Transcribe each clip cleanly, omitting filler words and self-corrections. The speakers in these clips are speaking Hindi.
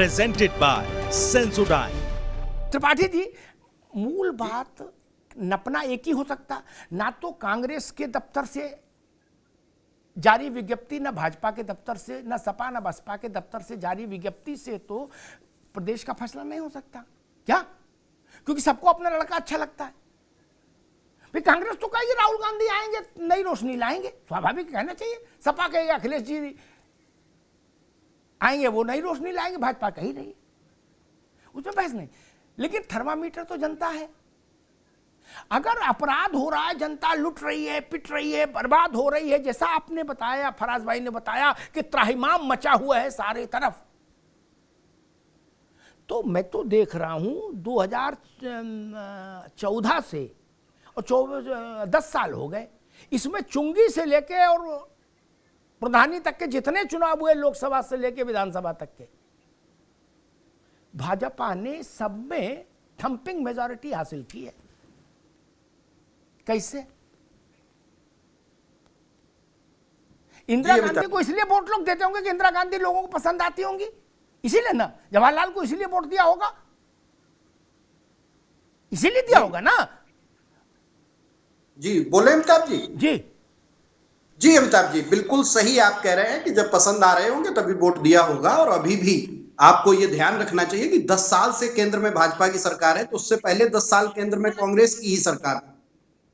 presented by Sensodyne। Tripathi ji, मूल बात नपना एक ही हो सकता, ना तो कांग्रेस के दफ्तर से जारी विज्ञप्ति, न भाजपा के दफ्तर से, न सपा न बसपा के दफ्तर से जारी विज्ञप्ति से तो प्रदेश का फैसला नहीं हो सकता क्या? क्योंकि सबको अपना लड़का अच्छा लगता है। फिर कांग्रेस तो कहेगी राहुल गांधी आएंगे, नई रोशनी लाएंगे, स्वाभाविक कहना चाहिए। सपा कहेगी अखिलेश जी आएंगे, वो नई रोशनी लाएंगे, भाजपा कही रही, उसमें बहस नहीं। लेकिन थर्मामीटर तो जनता है। अगर अपराध हो रहा है, जनता लुट रही है, पिट रही है, बर्बाद हो रही है, जैसा आपने बताया, फराज भाई ने बताया कि त्राहिमाम मचा हुआ है सारे तरफ, तो मैं तो देख रहा हूं 2014 से और 10 साल हो गए, इसमें चुंगी से लेके और प्रधानी तक के जितने चुनाव हुए, लोकसभा से लेके विधानसभा तक के, भाजपा ने सब में थंपिंग मेजॉरिटी हासिल की है। कैसे? इंदिरा गांधी को इसलिए वोट लोग देते होंगे कि इंदिरा गांधी लोगों को पसंद आती होंगी, इसीलिए ना। जवाहरलाल को इसीलिए वोट दिया होगा, इसीलिए दिया होगा ना। जी बोले अमिताभ जी। जी अमिताभ जी, बिल्कुल सही आप कह रहे हैं कि जब पसंद आ रहे होंगे तभी वोट दिया होगा। और अभी भी आपको यह ध्यान रखना चाहिए कि 10 साल से केंद्र में भाजपा की सरकार है, तो उससे पहले 10 साल केंद्र में कांग्रेस की ही सरकार है।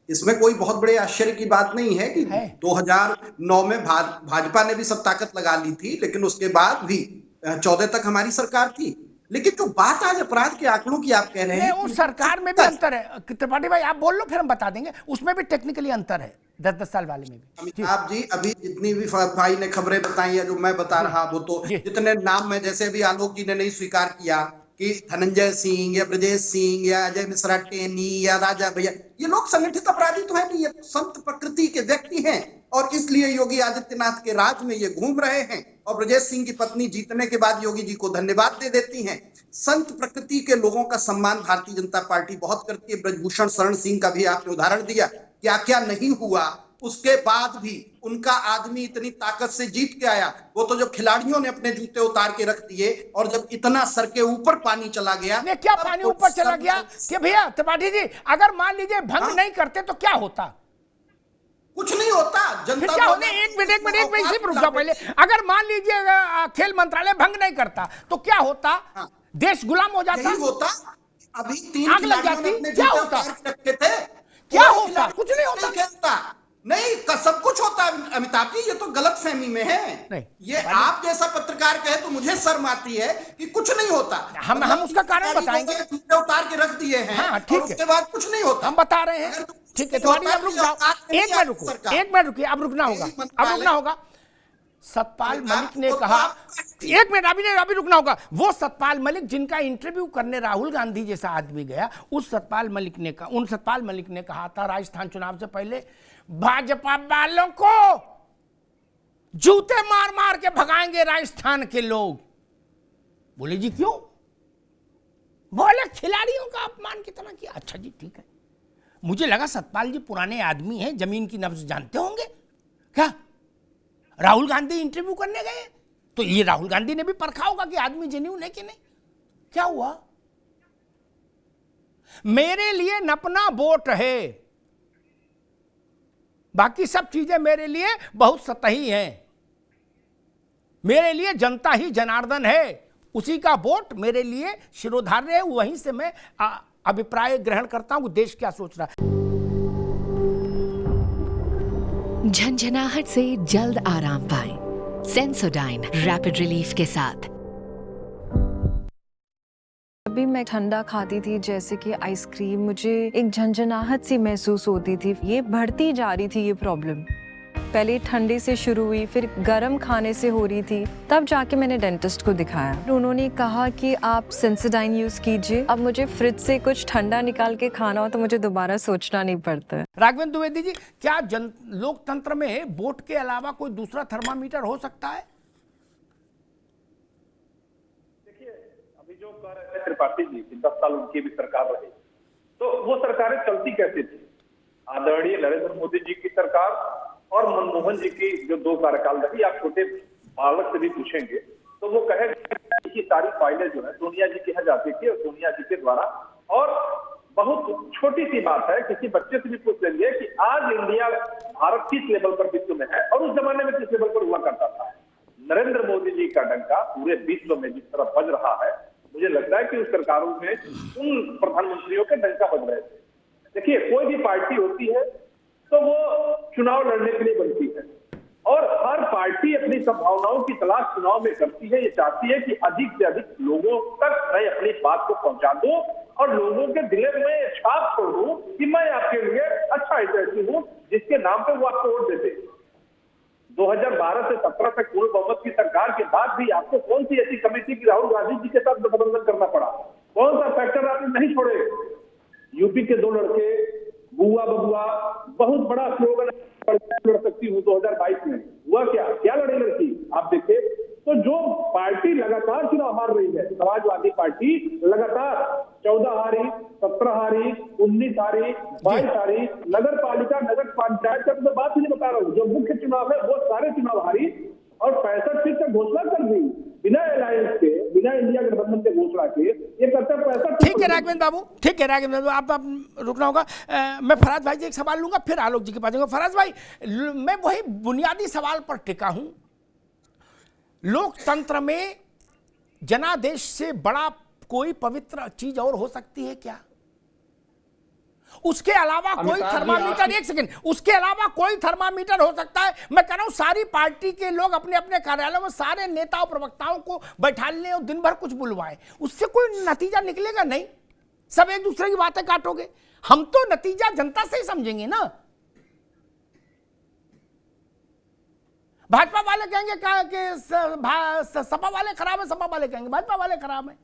इसमें कोई बहुत बड़े आश्चर्य की बात नहीं है कि 2009 में भाजपा ने भी सब ताकत लगा ली थी, लेकिन उसके बाद भी 14 तक हमारी सरकार थी। लेकिन जो बात आज अपराध के आंकड़ों की आप कह रहे हैं, उस सरकार में भी अंतर है। त्रिपाठी भाई आप बोल लो, फिर हम बता देंगे। उसमें भी टेक्निकली अंतर है, 10-10 साल वाले में भी। अमिताभ जी, अभी जितनी भी भाई ने खबरें बताई है, जो मैं बता रहा, वो तो जितने नाम में, जैसे अभी आलोक जी ने नहीं स्वीकार किया कि धनंजय सिंह या ब्रजेश सिंह या अजय मिश्रा टेनी या राजा भैया, ये लोग संगठित अपराधी तो है नहीं, ये संत प्रकृति के व्यक्ति हैं। और इसलिए योगी आदित्यनाथ के राज में ये घूम रहे हैं। और ब्रजेश सिंह की पत्नी जीतने के बाद योगी जी को धन्यवाद दे देती हैं। संत प्रकृति के लोगों का सम्मान भारतीय जनता पार्टी बहुत करती है। ब्रजभूषण शरण सिंह का भी आपने उदाहरण दिया, क्या क्या नहीं हुआ, उसके बाद भी उनका आदमी इतनी ताकत से जीत के आया। वो तो जब खिलाड़ियों ने अपने जूते उतार के रख दिए और जब इतना सर के ऊपर पानी चला गया, क्या पानी ऊपर चला गया कि भैया त्रिपाठी जी, अगर मान लीजिए भंग नहीं करते तो क्या होता? कुछ नहीं होता। जनता क्या होने? एक मिनट इसी पर रुक जाओ पहले। अगर मान लीजिए खेल मंत्रालय भंग नहीं करता तो क्या होता? देश गुलाम हो जाता। होता। अभी 3 आग लग जाती। क्या होता? क्या होता? कुछ नहीं होता। नहीं, सब कुछ होता है अमिताभ जी, ये तो गलत फहमी में है। नहीं, ये आप जैसा पत्रकार कहे तो मुझे शर्म आती है कि कुछ नहीं होता। हम उसका कारण बताएंगे। उतार के रख दिए हैं। हाँ, ठीक है। उसके बाद कुछ नहीं होता, हम बता रहे हैं। ठीक है, तुम्हारी अब रुक जाओ, एक मिनट रुकिए, अब रुकना होगा। सतपाल मलिक ने कहा, एक मिनट, अभी रुकना होगा। वो सतपाल मलिक जिनका इंटरव्यू करने राहुल गांधी जैसा आदमी गया, उन सतपाल मलिक ने कहा था राजस्थान चुनाव से पहले, भाजपा वालों को जूते मार मार के भगाएंगे राजस्थान के लोग। बोले जी क्यों? बोले खिलाड़ियों का अपमान कितना किया। अच्छा जी, ठीक है। मुझे लगा सतपाल जी पुराने आदमी हैं, जमीन की नब्ज जानते होंगे। क्या राहुल गांधी इंटरव्यू करने गए तो ये राहुल गांधी ने भी परखा होगा कि आदमी जेन्युइन है कि नहीं? क्या हुआ? मेरे लिए नपना वोट है, बाकी सब चीजें मेरे लिए बहुत सतही हैं। मेरे लिए जनता ही जनार्दन है, उसी का वोट मेरे लिए शिरोधार्य है। वहीं से मैं अभिप्राय ग्रहण करता हूं देश क्या सोच रहा है। झंझनाहट से जल्द आराम पाएं। सेंसोडाइन रैपिड रिलीफ के साथ। अभी मैं ठंडा खाती थी, जैसे कि आइसक्रीम, मुझे एक झंझनाहट सी महसूस होती थी। ये बढ़ती जा रही थी ये प्रॉब्लम। पहले ठंडे से शुरू हुई, फिर गर्म खाने से हो रही थी, तब जाके मैंने डेंटिस्ट को दिखाया। उन्होंने कहा कि आप सेंसोडाइन यूज कीजिए। अब मुझे फ्रिज से कुछ ठंडा निकाल के खाना हो तो मुझे दोबारा सोचना नहीं पड़ता है। राघवेंद्र द्विवेदी जी, क्या लोकतंत्र में वोट के अलावा कोई दूसरा थर्मामीटर हो सकता है? त्रिपाठी जी 10 साल उनकी भी सरकार रही, तो वो सरकारें चलती कैसे थी? आदरणीय नरेंद्र मोदी जी की सरकार और मनमोहन जी की जो 2 कार्यकाल रही, आप छोटे बालक से भी पूछेंगे तो वो कहेंगे की सारी फाइलें जो है सोनिया जी के यहाँ जाती थी और सोनिया जी के द्वारा, और बहुत छोटी सी बात है, किसी बच्चे से भी पूछ लेंगे कि आज इंडिया, भारत किस लेवल पर विश्व में है और उस जमाने में किस लेवल पर हुआ करता था। नरेंद्र मोदी जी का डंका पूरे विश्व में जिस तरह बज रहा है, मुझे लगता है कि उस सरकारों में उन प्रधानमंत्रियों के डंका बज रहे थे। देखिए, कोई भी पार्टी होती है तो वो चुनाव लड़ने के लिए बनती है और हर पार्टी अपनी संभावनाओं की तलाश चुनाव में करती है। ये चाहती है कि अधिक से अधिक लोगों तक मैं अपनी बात को पहुंचा दूं और लोगों के दिल में छाप छोड़ दूं कि मैं आपके लिए अच्छा एजेंसी हूं, जिसके नाम पे वो आपको वोट देते। 2012 से 17 तक पूर्ण बहुमत की सरकार के बाद भी आपको कौन सी ऐसी कमेटी की राहुल गांधी जी के साथ गठबंधन करना पड़ा? कौन सा फैक्टर आपने नहीं छोड़े? यूपी के दो लड़के, बुआ बबुआ, बहुत बड़ा स्लोगन लड़ सकती हूँ 2022 में, हुआ क्या लड़ी लड़की? आप देखिए, तो जो पार्टी लगातार चुनाव हार रही है, समाजवादी पार्टी लगातार 14 हारी, 17 हारी, 19 हारी, 22 हारी, नगर पालिका, नगर पंचायत का तो बात ही नहीं बता रहा हूँ, जो मुख्य चुनाव है वो सारे चुनाव हारी और 65 सीट तक घोषणा कर दी बिना अलायंस के, बिना इंडिया गठबंधन के घोषणा के। ये करता 65। ठीक है राघवेंद्र बाबू, ठीक है राघवेंद्र बाबू, आप रुकना होगा। मैं फराज भाई से एक सवाल लूंगा, फिर आलोक जी के पास जाऊंगा। फराज भाई, मैं वही बुनियादी सवाल पर टिका हूं, लोकतंत्र में जनादेश से बड़ा कोई पवित्र चीज और हो सकती है क्या? उसके अलावा कोई थर्मामीटर, एक सेकंड, उसके अलावा कोई थर्मामीटर हो सकता है? मैं कह रहा हूं सारी पार्टी के लोग अपने अपने कार्यालयों में सारे नेताओं प्रवक्ताओं को बैठा लें और दिन भर कुछ बुलवाए, उससे कोई नतीजा निकलेगा नहीं। सब एक दूसरे की बातें काटोगे। हम तो नतीजा जनता से ही समझेंगे ना। भाजपा वाले कहेंगे कि सपा वाले खराब है, सपा वाले कहेंगे भाजपा वाले खराब है,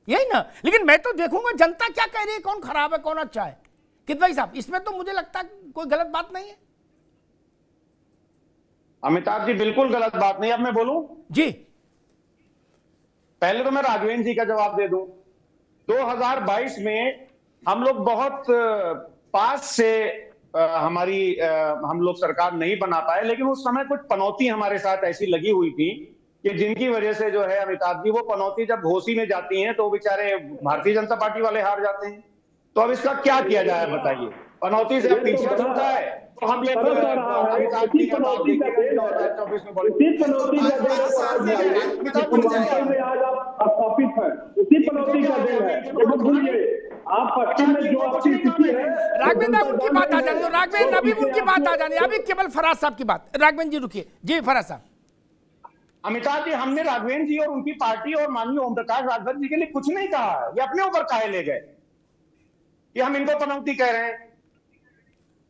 यही ना। लेकिन मैं तो देखूंगा जनता क्या कह रही है, कौन खराब है कौन अच्छा है। कित भाई साहब, इसमें तो मुझे लगता है कोई गलत बात नहीं है। अमिताभ जी, बिल्कुल गलत बात नहीं। अब मैं बोलूं जी, पहले तो मैं राघवेंद्र जी का जवाब दे दूं। 2022 में हम लोग बहुत पास से हम लोग सरकार नहीं बना पाए, लेकिन उस समय कुछ पनौती हमारे साथ ऐसी लगी हुई थी कि जिनकी वजह से जो है अमिताभ जी, वो पनौती जब घोसी में जाती हैं तो बेचारे भारतीय जनता पार्टी वाले हार जाते हैं। तो अब इसका क्या किया जाए बताइए? पनौती से अब पीछे छूटा है तो हम लोग अमिताभ जी का जवाब देंगे 2024 में। उसी पनौती का देन उसी पनौती का देन है। आप पश्चिम में जो आपकी स्थिति है, राघवेंद्र उनकी बात आ जाने, राघवेंद्र अभी उनकी बात आ जाने, अभी केवल फराज साहब की बात। राघवेंद्र जी रुकिए, जी फराज साहब। अमिताभ जी, हमने राघवेंद्र जी और उनकी पार्टी और माननीय ओम प्रकाश राजभर जी के लिए कुछ नहीं कहा है। ये अपने ऊपर काहे ले गए कि हम इनको पनौती कह रहे हैं?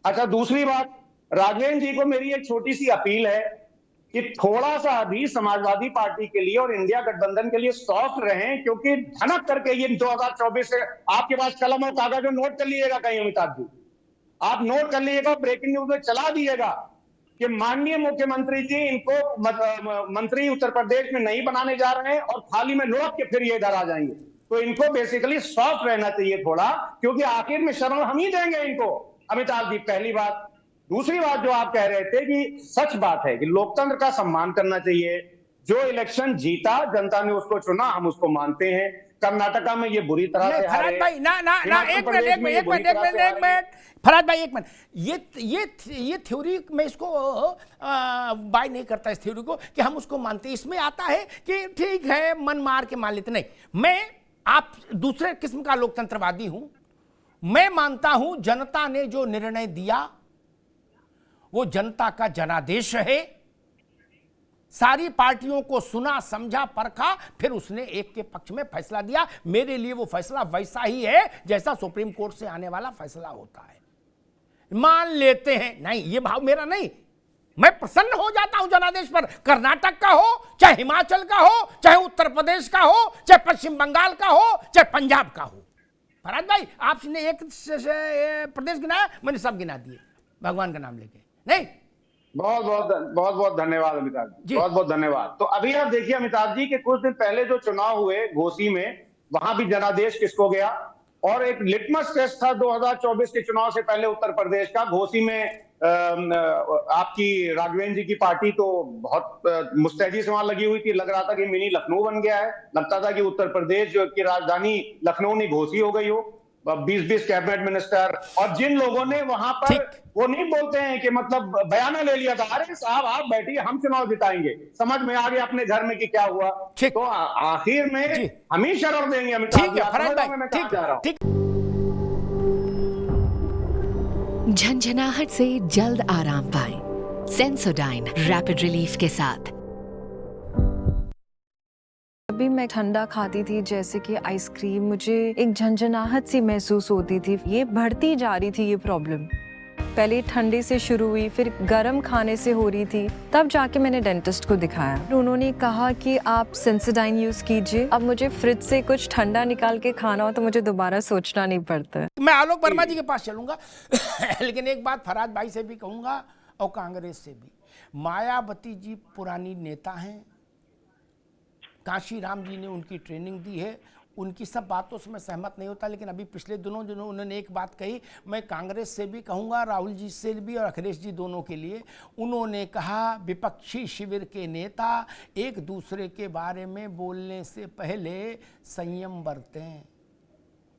अच्छा, दूसरी बात, राघवेंद्र जी को मेरी एक छोटी सी अपील है कि थोड़ा सा अभी समाजवादी पार्टी के लिए और इंडिया गठबंधन के लिए सॉफ्ट रहें, क्योंकि धनक करके ये 2024 से आपके पास कलम और कागज नोट कर लीजिएगा कहीं, अमिताभ जी आप नोट कर लीजिएगा, ब्रेकिंग न्यूज में चला दीजिएगा कि माननीय मुख्यमंत्री जी इनको मंत्री उत्तर प्रदेश में नहीं बनाने जा रहे हैं और थाली में लौट के फिर ये इधर आ जाएंगे। तो इनको बेसिकली सॉफ्ट रहना चाहिए थोड़ा, क्योंकि आखिर में शरण हम ही देंगे इनको। अमिताभ जी, पहली बात। दूसरी बात जो आप कह रहे थे कि सच बात है कि लोकतंत्र का सम्मान करना चाहिए। जो इलेक्शन जीता, जनता ने उसको चुना, हम उसको मानते हैं। कर्नाटका में ये बुरी तरह से हारे। फराज भाई ना एक मिनट फराज भाई, एक मिनट। ये थ्योरी में इसको बाय नहीं करता, इस थ्योरी को कि हम उसको मानते हैं। इसमें आता है कि ठीक है मन मार के मान लेते। नहीं, मैं आप दूसरे किस्म का लोकतंत्रवादी हूं। मैं मानता हूं जनता ने जो निर्णय दिया वो जनता का जनादेश है। सारी पार्टियों को सुना, समझा, परखा, फिर उसने एक के पक्ष में फैसला दिया। मेरे लिए वो फैसला वैसा ही है जैसा सुप्रीम कोर्ट से आने वाला फैसला होता है। मान लेते हैं, नहीं ये भाव मेरा नहीं। मैं प्रसन्न हो जाता हूं जनादेश पर, कर्नाटक का हो, चाहे हिमाचल का हो, चाहे उत्तर प्रदेश का हो, चाहे पश्चिम बंगाल का हो, चाहे पंजाब का हो। फराज भाई, आपने एक प्रदेश गिनाया, मैंने सब गिना दिए भगवान का नाम लेके। नहीं, बहुत धन्यवाद अमिताभ जी, बहुत धन्यवाद। तो अभी आप देखिए अमिताभ जी के कुछ दिन पहले जो चुनाव हुए घोसी में, वहां भी जनादेश किसको गया, और एक लिटमस टेस्ट था 2024 के चुनाव से पहले उत्तर प्रदेश का। घोसी में आपकी राघवेंद्र जी की पार्टी तो बहुत मुस्तैदी से वहां लगी हुई थी, लग रहा था कि मिनी लखनऊ बन गया है, लगता था कि उत्तर प्रदेश की राजधानी लखनऊ नहीं घोषी हो गई हो, 20-20 कैबिनेट मिनिस्टर, और जिन लोगों ने वहां पर वो नहीं बोलते हैं कि मतलब बयाना ले लिया था, अरे साहब आप बैठिए हम चुनाव जिताएंगे, समझ में आ गया अपने घर में कि क्या हुआ, तो आखिर में हम ही शरण देंगे। झंझनाहट से जल्द आराम पाएं सेंसोडाइन रैपिड रिलीफ के साथ। अभी मैं ठंडा खाती थी जैसे कि आइसक्रीम, मुझे एक झंझनाहट सी महसूस होती थी। ये बढ़ती जा रही थी ये प्रॉब्लम, पहले ठंडे से शुरू हुई, फिर गर्म खाने से हो रही थी, तब जाके मैंने डेंटिस्ट को दिखाया। उन्होंने कहा कि आप सेंसोडाइन यूज कीजिए, अब मुझे फ्रिज से कुछ ठंडा निकाल के खाना हो तो मुझे दोबारा सोचना नहीं पड़ता। मैं आलोक वर्मा जी के पास चलूंगा लेकिन एक बात फराज भाई से भी कहूंगा और कांग्रेस से भी, मायावती जी पुरानी नेता हैं, काशी राम जी ने उनकी ट्रेनिंग दी है, उनकी सब बातों से मैं सहमत नहीं होता, लेकिन अभी पिछले दिनों उन्होंने एक बात कही, मैं कांग्रेस से भी कहूँगा, राहुल जी से भी और अखिलेश जी दोनों के लिए, उन्होंने कहा विपक्षी शिविर के नेता एक दूसरे के बारे में बोलने से पहले संयम बरतें,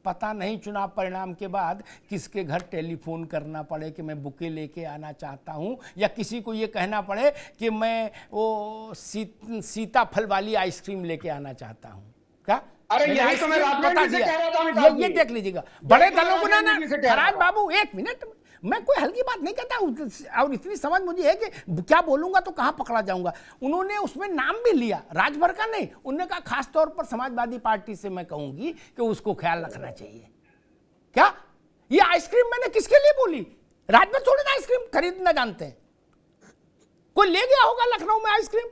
पता नहीं चुनाव परिणाम के बाद किसके घर टेलीफोन करना पड़े कि मैं बुके लेके आना चाहता हूं, या किसी को ये कहना पड़े कि मैं वो सीताफल वाली आइसक्रीम लेके आना चाहता हूं। क्या अरे यही तो मैं बता दिया, ये देख लीजिएगा बड़े दलों को ना फराज बाबू, एक मिनट, मैं कोई हल्की बात नहीं कहता, और इतनी समझ मुझे है कि क्या बोलूंगा तो कहां पकड़ा जाऊंगा। उन्होंने उसमें नाम भी लिया, राजभर का नहीं, उन्होंने कहा खास तौर पर समाजवादी पार्टी से मैं कहूंगी कि उसको ख्याल रखना चाहिए। क्या ये आइसक्रीम मैंने किसके लिए बोली? राजभर थोड़ी ना आइसक्रीम खरीदना जानते हैं, कोई ले गया होगा लखनऊ में आइसक्रीम,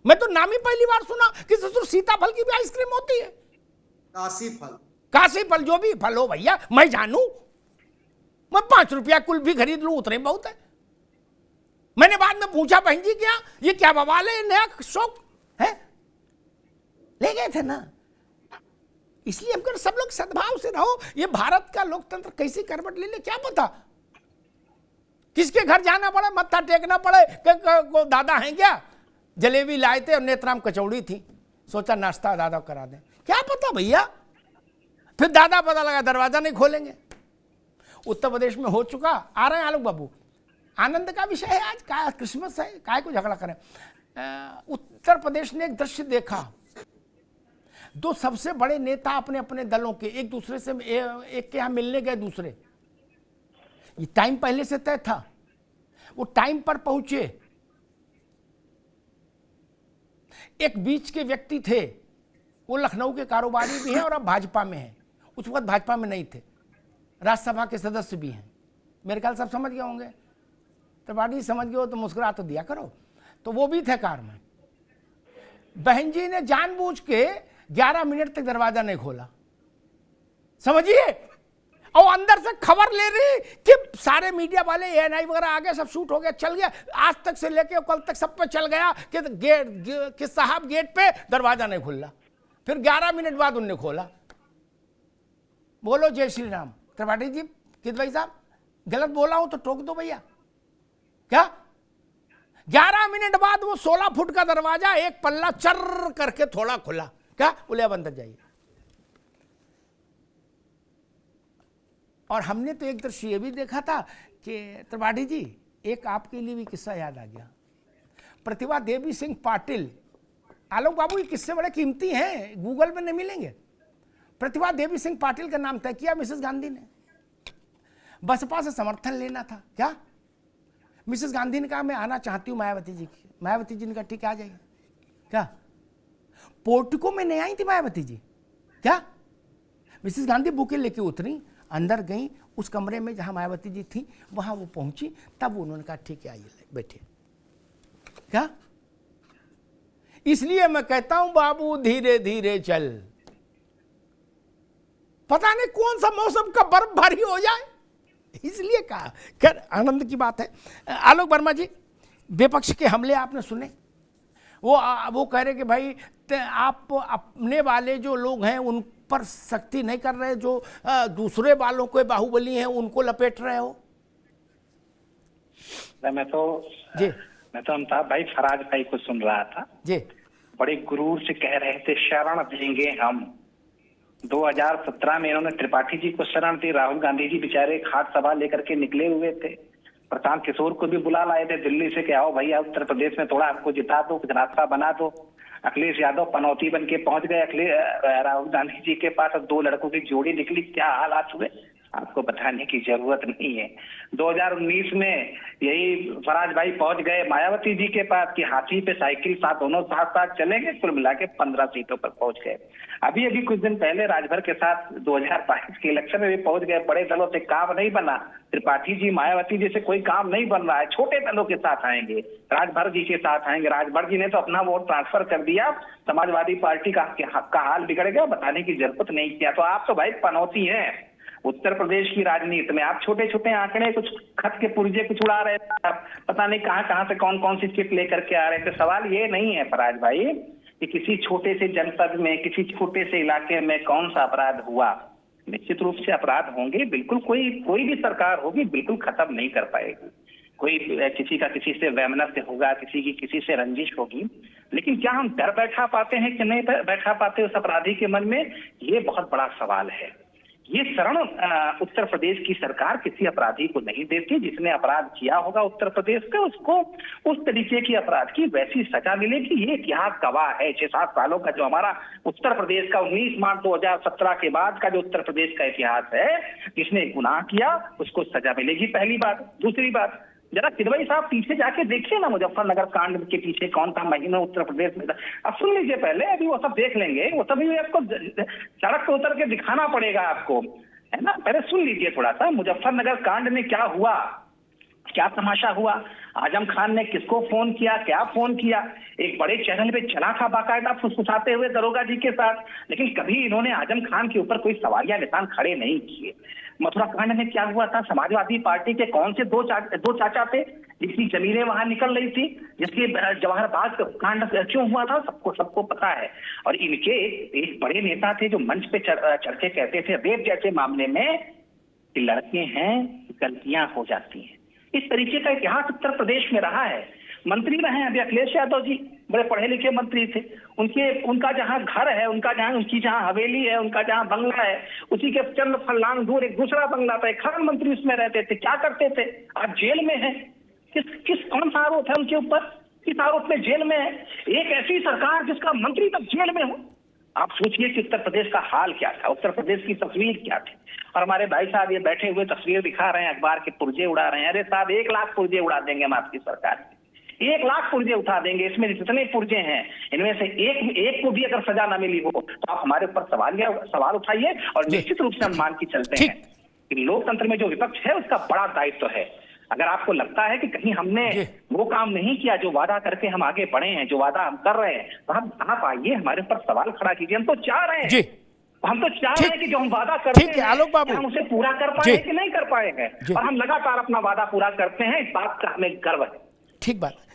मैं तो नाम ही पहली बार सुना कि ससुर सीताफल की भी आइसक्रीम होती है। काशी फल जो भी फल हो भैया, मैं जानू, मैं 5 रुपया कुल भी खरीद लूं उतने बहुत है। मैंने बाद में पूछा बहन जी क्या ये क्या बवाल है, नया शौक है, ले गए थे ना। इसलिए हम सब लोग सद्भाव से रहो। ये भारत का लोकतंत्र कैसी करवट ले ले क्या पता, किसके घर जाना पड़े, मत्था टेकना पड़े, को दादा हैं क्या, जलेबी लाए थे और नेत्राम कचौड़ी थी, सोचा नाश्ता दादा करा दें, क्या पता भैया, फिर दादा पता लगा दरवाजा नहीं खोलेंगे। उत्तर प्रदेश में हो चुका, आ रहे हैं आलोक बाबू, आनंद का विषय है आज, क्या क्रिसमस है, काय को झगड़ा करें। उत्तर प्रदेश ने एक दृश्य देखा, 2 सबसे बड़े नेता अपने अपने दलों के एक दूसरे से एक के यहां मिलने गए, दूसरे ये टाइम पहले से तय था, वो टाइम पर पहुंचे। एक बीच के व्यक्ति थे, वो लखनऊ के कारोबारी भी हैं और अब भाजपा में हैं, उस वक्त भाजपा में नहीं थे, राज्यसभा के सदस्य भी हैं, मेरे ख्याल सब समझ गए होंगे, त्रिपाठी समझ गए हो तो मुस्कुरा तो दिया करो। तो वो भी थे कार में, बहन जी ने जानबूझ के 11 मिनट तक दरवाजा नहीं खोला, समझिए, और अंदर से खबर ले रही कि सारे मीडिया वाले ANI वगैरह आ गए, सब शूट हो गया, चल गया, आज तक से लेके कल तक सब पे चल गया कि साहब गेट पे दरवाजा नहीं खुला। फिर 11 मिनट बाद उनने खोला, बोलो जय श्री राम। त्रिपाठी जी किद भाई साहब गलत बोला हूं तो टोक दो भैया। क्या 11 मिनट बाद वो 16 फुट का दरवाजा एक पल्ला चर करके थोड़ा खुला, क्या बोले अब अंदर जाइए। और हमने तो एक दृश्य ये भी देखा था कि त्रिपाठी जी एक आपके लिए भी किस्सा याद आ गया, प्रतिभा देवी सिंह पाटिल, आलोक बाबू ये किस्से बड़े कीमती हैं, गूगल में नहीं मिलेंगे। प्रतिभा देवी सिंह पाटिल का नाम तय किया मिसेस गांधी ने, बसपा से समर्थन लेना था। क्या मिसेस गांधी ने कहा मैं आना चाहती हूं मायावती जी की, मायावती जी ने कहा ठीक है आ जाइए। क्या पोर्टिको में नहीं आई थी मायावती जी, क्या मिसेस गांधी बुके लेके उतरी, अंदर गई, उस कमरे में जहां मायावती जी थी वहां वो पहुंची, तब उन्होंने कहा ठीक है आइए बैठिए। क्या इसलिए मैं कहता हूं बाबू धीरे धीरे चल, पता नहीं कौन सा मौसम का बर्फबारी हो जाए, इसलिए कहा। खैर आनंद की बात है। आलोक वर्मा जी विपक्ष के हमले आपने सुने, वो कह रहे कि भाई आप अपने वाले जो लोग हैं उन पर सख्ती नहीं कर रहे, जो दूसरे वालों के बाहुबली हैं उनको लपेट रहे हो। मैं तो अमिताभ भाई फराज भाई को सुन रहा था, जी बड़े गुरूर से कह रहे थे शरण देंगे हम। 2017 में इन्होंने त्रिपाठी जी को शरण दी। राहुल गांधी जी बेचारे खाट सभा लेकर के निकले हुए थे। प्रशांत किशोर को भी बुला लाए थे दिल्ली से कि आओ भैया उत्तर प्रदेश में थोड़ा आपको जिता दो, कुछ रास्ता बना दो। अखिलेश यादव पनौती बन के पहुंच गए राहुल गांधी जी के पास। 2 लड़कों की जोड़ी निकली, क्या हालात हुए आपको बताने की जरूरत नहीं है। 2019 में यही फराज भाई पहुंच गए मायावती जी के पास कि हाथी पे साइकिल साथ दोनों साथ साथ चलेंगे। कुल मिला के 15 सीटों पर पहुंच गए। अभी कुछ दिन पहले राजभर के साथ 2022 के इलेक्शन में भी पहुंच गए। बड़े दलों से काम नहीं बना, त्रिपाठी जी मायावती जी से कोई काम नहीं बन रहा है, छोटे दलों के साथ आएंगे, राजभर जी के साथ आएंगे। राजभर जी ने तो अपना वोट ट्रांसफर कर दिया, समाजवादी पार्टी का हाल बिगड़ गया, बताने की जरूरत नहीं किया। तो आप तो भाई पनौती हैं उत्तर प्रदेश की राजनीति में। आप छोटे छोटे आंकड़े, कुछ खत के पुर्जे कुछ उड़ा रहे थे, आप पता नहीं कहां से कौन सी चिप लेकर के आ रहे थे। सवाल ये नहीं है फराज भाई कि किसी छोटे से जनपद में, किसी छोटे से इलाके में कौन सा अपराध हुआ। निश्चित रूप से अपराध होंगे, बिल्कुल कोई भी सरकार होगी बिल्कुल खत्म नहीं कर पाएगी। कोई किसी का किसी से वैमनस्य होगा, किसी की किसी से रंजिश होगी, लेकिन क्या हम डर बैठा पाते हैं कि नहीं बैठा पाते उस अपराधी के मन में, ये बहुत बड़ा सवाल है। ये शरण उत्तर प्रदेश की सरकार किसी अपराधी को नहीं देती। जिसने अपराध किया होगा उत्तर प्रदेश का, उसको उस तरीके की अपराध की वैसी सजा मिलेगी। ये इतिहास गवाह है। 6-7 सालों का जो हमारा उत्तर प्रदेश का 19 मार्च 2017 के बाद का जो उत्तर प्रदेश का इतिहास है, जिसने गुनाह किया उसको सजा मिलेगी, पहली बात। दूसरी बात, जरा किदवई साहब पीछे जाके देखिए ना, मुजफ्फरनगर कांड के पीछे कौन था महीना उत्तर प्रदेश में। अब सुन लीजिए पहले, अभी वो सब देख लेंगे, वो सभी आपको सड़क पे उतर के दिखाना पड़ेगा आपको, है ना। पहले सुन लीजिए थोड़ा सा, मुजफ्फरनगर कांड में क्या हुआ, क्या तमाशा हुआ। आजम खान ने किसको फोन किया, क्या फोन किया। एक बड़े चैनल पे चला था बाकायदा फुसफुसाते हुए दरोगा जी के साथ, लेकिन कभी इन्होंने आजम खान के ऊपर कोई सवालिया निशान खड़े नहीं किए। मथुरा कांड में क्या हुआ था, समाजवादी पार्टी के कौन से दो चाचा थे जिसकी जमीनें वहां निकल रही थी, जिसके जवाहर बाग कांड क्यों हुआ था, सबको पता है। और इनके एक बड़े नेता थे जो मंच पे चढ़ के कहते थे रेप जैसे मामले में कि लड़के हैं, गलतियां हो जाती हैं। इस तरीके का इतिहास उत्तर प्रदेश में रहा है। मंत्री रहे हैं अभी अखिलेश यादव जी, बड़े पढ़े लिखे मंत्री थे। उनका जहां घर है, उनकी जहां हवेली है, उनका जहां बंगला है, उसी के चंद फरलांग दूर एक दूसरा बंगला था। एक खान मंत्री उसमें रहते थे। क्या करते थे, आज जेल में है। कौन सा आरोप है उनके ऊपर, किस आरोप में जेल में है। एक ऐसी सरकार जिसका मंत्री तक जेल में हो। आप सोचिए कि उत्तर प्रदेश का हाल क्या था, उत्तर प्रदेश की तस्वीर क्या थी। और हमारे भाई साहब ये बैठे हुए तस्वीर दिखा रहे हैं, अखबार के पुर्जे उड़ा रहे हैं। अरे साहब 1 लाख पुर्जे उड़ा देंगे हम आपकी सरकार के, 1 लाख पुर्जे उठा देंगे। इसमें जितने पुर्जे हैं इनमें से एक को भी अगर सजा न मिली हो तो आप हमारे ऊपर सवाल उठाइए। और निश्चित रूप से हम मान के चलते हैं कि लोकतंत्र में जो विपक्ष है उसका बड़ा दायित्व है। अगर आपको लगता है कि कहीं हमने वो काम नहीं किया जो वादा करके हम आगे बढ़े हैं, जो वादा हम कर रहे हैं, तो आप आइए हमारे ऊपर सवाल खड़ा कीजिए। हम तो चाह रहे हैं, हम तो चाह रहे हैं कि जो हम वादा करते हैं आलोक बाबू, हम उसे पूरा कर पाए कि नहीं कर पाए हैं। और हम लगातार अपना वादा पूरा करते हैं, इस बात का हमें गर्व है। ठीक बात।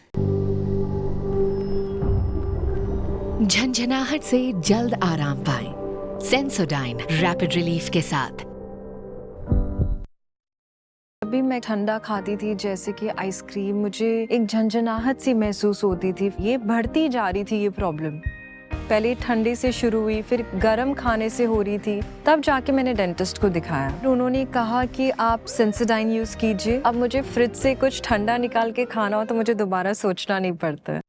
झंझनाहट से जल्द आराम पाएं। सेंसोडाइन रैपिड रिलीफ के साथ। अभी मैं ठंडा खाती थी जैसे कि आइसक्रीम, मुझे एक झंझनाहट सी महसूस होती थी। ये बढ़ती जा रही थी ये प्रॉब्लम। पहले ठंडे से शुरू हुई, फिर गर्म खाने से हो रही थी, तब जाके मैंने डेंटिस्ट को दिखाया। उन्होंने कहा कि आप सेंसोडाइन यूज कीजिए। अब मुझे फ्रिज से कुछ ठंडा निकाल के खाना हो तो मुझे दोबारा सोचना नहीं पड़ता है।